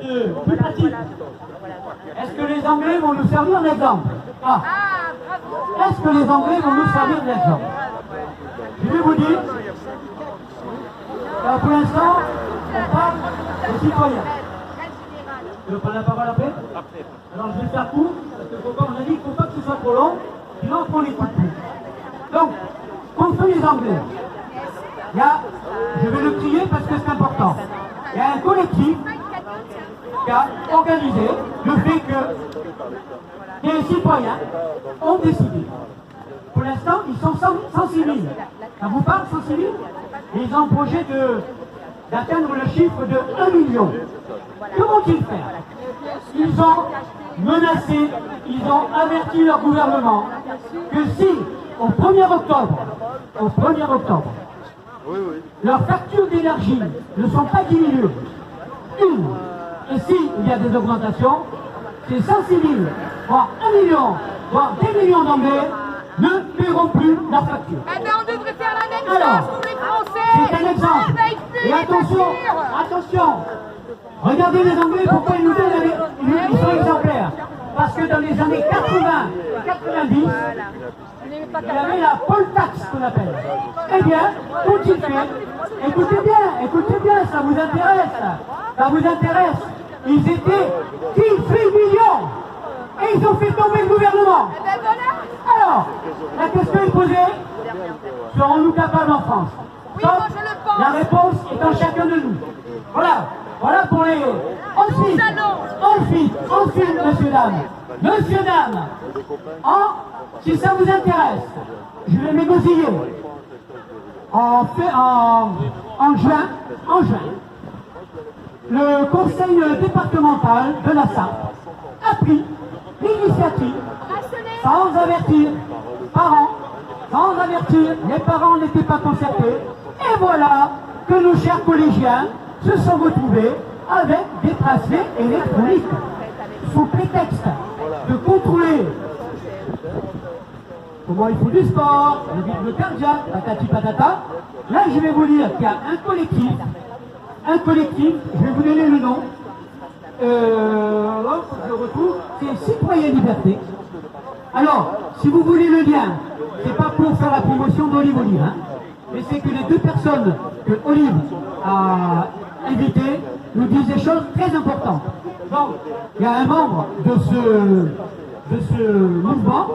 Plus pratique. Est-ce que les Anglais vont nous servir d'exemple? Est-ce que les Anglais vont nous servir d'exemple? Je vais vous dire, pour l'instant, on parle des citoyens. Tu veux prendre la parole après? Alors je vais faire court, parce que on a dit qu'il ne faut pas que ce soit trop long, sinon on n'écoute plus. Donc, contre les Anglais, il y a, je vais le crier parce que c'est important, il y a un collectif qui a organisé le fait que les citoyens ont décidé. Pour l'instant, ils sont 106 000. Ça vous parle, 106 000? Et ils ont un projet d'atteindre le chiffre de 1 million. Que vont-ils faire? Ils ont menacé, ils ont averti leur gouvernement que si, au 1er octobre, leurs factures d'énergie ne sont pas diminuées, et s'il y a des augmentations, c'est 106 000, voire 1 million, voire des millions d'Anglais ne paieront plus leurs factures. Eh bien, on devrait faire la même chose pour les Français. C'est un exemple. Et attention, regardez les Anglais, pourquoi ils nous donnent, ils sont exemplaires. Parce que dans les années 80-90, il y avait la poll tax qu'on appelle. Eh bien, qu'ont-ils fait? Écoutez bien, ça vous intéresse. Ils étaient 18 millions et ils ont fait tomber le gouvernement. Alors, la question est posée, serons-nous capables en France? Oui, moi je le pense. La réponse est en chacun de nous. Voilà pour les... Ensuite, messieurs, dames, si ça vous intéresse, je vais négocier. En juin, le conseil départemental de la Sarthe a pris l'initiative, sans avertir les parents n'étaient pas concertés, et voilà que nos chers collégiens se sont retrouvés avec des bracelets électroniques, sous prétexte de contrôler comment il faut du sport, le rythme cardiaque, patati patata. Là, je vais vous dire qu'il y a un collectif, je vais vous donner le nom, je retrouve, c'est Citoyen Liberté. Alors, si vous voulez le lien, c'est pas pour faire la promotion d'Olive, hein, mais c'est que les deux personnes que Olive a invitées nous disent des choses très importantes. Donc, il y a un membre de ce mouvement,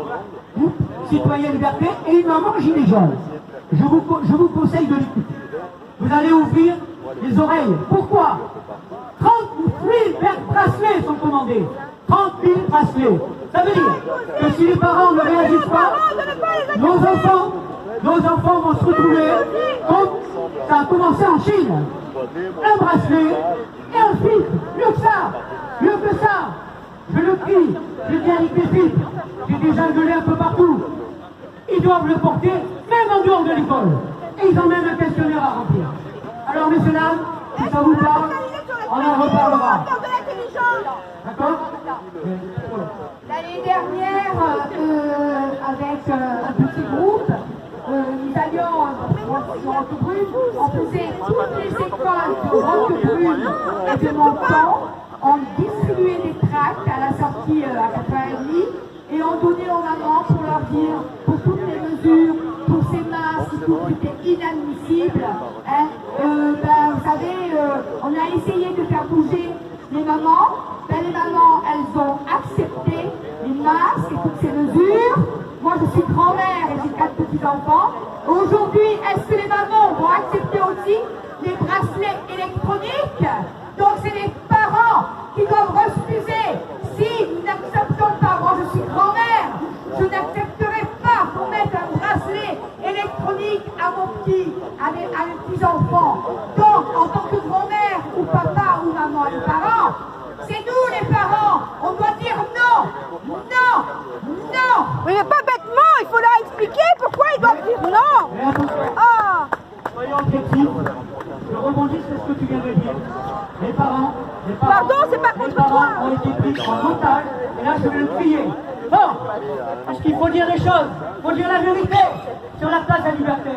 groupe Citoyen Liberté, et une maman gilet jaune. Je vous conseille de l'écouter. Vous allez ouvrir les oreilles. Pourquoi? 30 000 bracelets sont commandés. 30 000 bracelets. Ça veut dire que si les parents ne réagissent pas, nos enfants vont se retrouver comme ça a commencé en Chine. Un bracelet et un filtre. Mieux que ça. Je le crie, je dis avec mes filles, j'ai déjà gueulé un peu partout. Ils doivent le porter, même en dehors de l'école. Et ils ont même un questionnaire à remplir. Alors, messieurs, dames, si ça vous parle, on en reparlera. D'accord? L'année dernière, avec un petit groupe, nous allions sur Roquebrune, on faisait toutes les écoles de Roquebrune et de Menton, on distribuait des tracts à la sortie à 4h30 et on donnait aux mamans pour leur dire, pour toutes les mesures, pour ces masques, tout était inadmissible. Hein. Vous savez, on a essayé de faire bouger les mamans. Les mamans, elles ont accepté les masques et toutes ces mesures. Moi, je suis grand-mère et j'ai 4 petits-enfants. Aujourd'hui, est-ce que les mamans vont accepter aussi les bracelets électroniques? Donc, c'est les parents qui doivent refuser. Si nous n'acceptons pas, moi je suis grand-mère, je n'accepterai pas qu'on mette un bracelet électronique à mes petits-enfants. Donc, en tant que grand-mère, ou papa, ou maman, et parents, c'est nous les parents, on doit dire non. Oui, mais pas bêtement, il faut leur expliquer pourquoi ils doivent dire non. Soyons objectifs, je rebondis sur ce que tu viens de dire. Les parents Pardon, c'est pas contre toi. ont été pris en otage, et là je vais le crier. Bon, parce qu'il faut dire les choses, il faut dire la vérité sur la place de la liberté.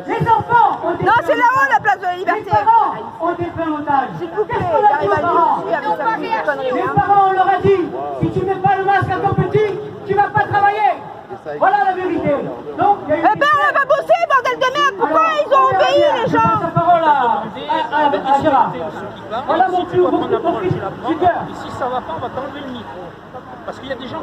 Les enfants ont été Non, c'est là-haut la place de la liberté. Les parents ont été pris en otage. S'il vous plaît, Qu'est-ce qu'on a dit aux parents? ils n'ont pas conneries. Les parents, on leur a dit, si tu mets pas le masque à ton petit, tu vas pas travailler. Voilà la vérité. Donc, il y a eu Eh ben, on va bosser, bordel de merde. Pourquoi ils ont obéi, les gens? Je passe la parole à Gérard. Voilà mon plus super. Et si ça va pas, on va t'enlever le micro. Parce qu'il y a des gens